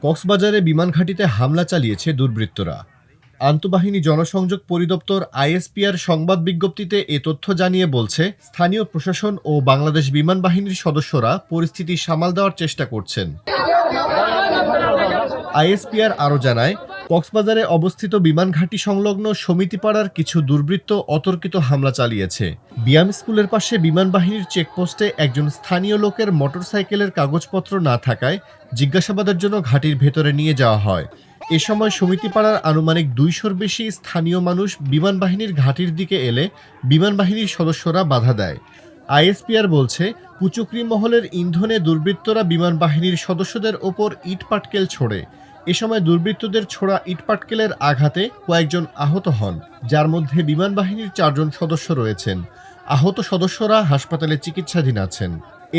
কক্সবাজারে বিমান ঘাঁটিতে হামলা চালিয়েছে দুর্বৃত্তরা। আন্তঃবাহিনী জনসংযোগ পরিদপ্তর আইএসপিআর সংবাদ বিজ্ঞপ্তিতে এ তথ্য জানিয়ে বলছে, স্থানীয় প্রশাসন ও বাংলাদেশ বিমান বাহিনীর সদস্যরা পরিস্থিতি সামাল দেওয়ার চেষ্টা করছেন। আইএসপিআর আরও জানায়, কক্সবাজারে অবস্থিত বিমান ঘাঁটি সংলগ্ন সমিতিপাড়ার কিছু দুর্বৃত্ত অতর্কিত হামলা চালিয়েছে। বিয়াম স্কুলের পাশে বিমান বাহিনীর চেকপোস্টে একজন স্থানীয় লোকের মোটরসাইকেলের কাগজপত্র না থাকায় জিজ্ঞাসাবাদের জন্য ঘাঁটির ভেতরে নিয়ে যাওয়া হয়। এ সময় সমিতিপাড়ার আনুমানিক ২০০-র বেশি স্থানীয় মানুষ বিমান বাহিনীর ঘাঁটির দিকে এলে বিমান বাহিনীর সদস্যরা বাধা দেয়। আইএসপিআর বলছে, কুচক্রী মহলের ইন্ধনে দুর্বৃত্তরা বিমান বাহিনীর সদস্যদের ওপর ইটপাটকেল ছোড়ে। এ সময় দুর্বৃত্তদের ছোড়া ইটপাটকেলের আঘাতে কয়েকজন আহত হন, যার মধ্যে বিমান বাহিনীর ৪ জন সদস্য রয়েছেন। আহত সদস্যরা হাসপাতালে চিকিৎসাধীন আছেন।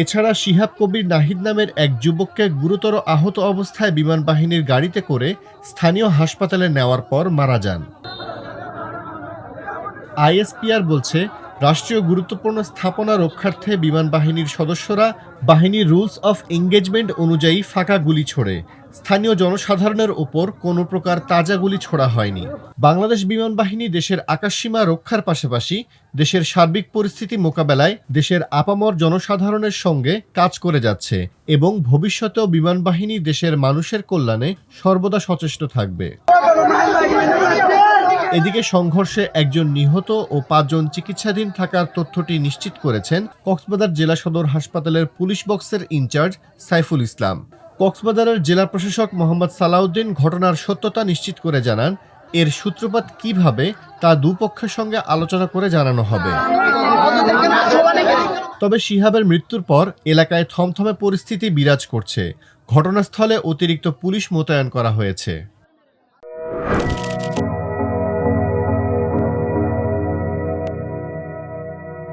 এছাড়া শিহাব কবির নাহিদ নামের এক যুবককে গুরুতর আহত অবস্থায় বিমান বাহিনীর গাড়িতে করে স্থানীয় হাসপাতালে নেওয়ার পর মারা যান। আইএসপিআর বলছে, রাষ্ট্রীয় গুরুত্বপূর্ণ স্থাপনা রক্ষার্থে বিমান বাহিনীর সদস্যরা বাহিনীর রুলস অফ এঙ্গেজমেন্ট অনুযায়ী ফাঁকা গুলি ছোড়ে। স্থানীয় জনসাধারণের ওপর কোনো প্রকার তাজা গুলি ছোড়া হয়নি। বাংলাদেশ বিমান বাহিনী দেশের আকাশসীমা রক্ষার পাশাপাশি দেশের সার্বিক পরিস্থিতি মোকাবেলায় দেশের আপামর জনসাধারণের সঙ্গে কাজ করে যাচ্ছে এবং ভবিষ্যতেও বিমান বাহিনী দেশের মানুষের কল্যাণে সর্বদা সচেষ্ট থাকবে। এদিকে সংঘর্ষে একজন নিহত ও ৫ জন চিকিৎসাধীন থাকার তথ্যটি নিশ্চিত করেছেন কক্সবাজার জেলা সদর হাসপাতালের পুলিশ বক্সের ইনচার্জ সাইফুল ইসলাম। কক্সবাজারের জেলা প্রশাসক মোহাম্মদ সালাউদ্দিন ঘটনার সত্যতা নিশ্চিত করে জানান, এর সূত্রপাত কিভাবে তা দুপক্ষের সঙ্গে আলোচনা করে জানানো হবে। তবে শিহাবের মৃত্যুর পর এলাকায় থমথমে পরিস্থিতি বিরাজ করছে। ঘটনাস্থলে অতিরিক্ত পুলিশ মোতায়েন করা হয়েছে।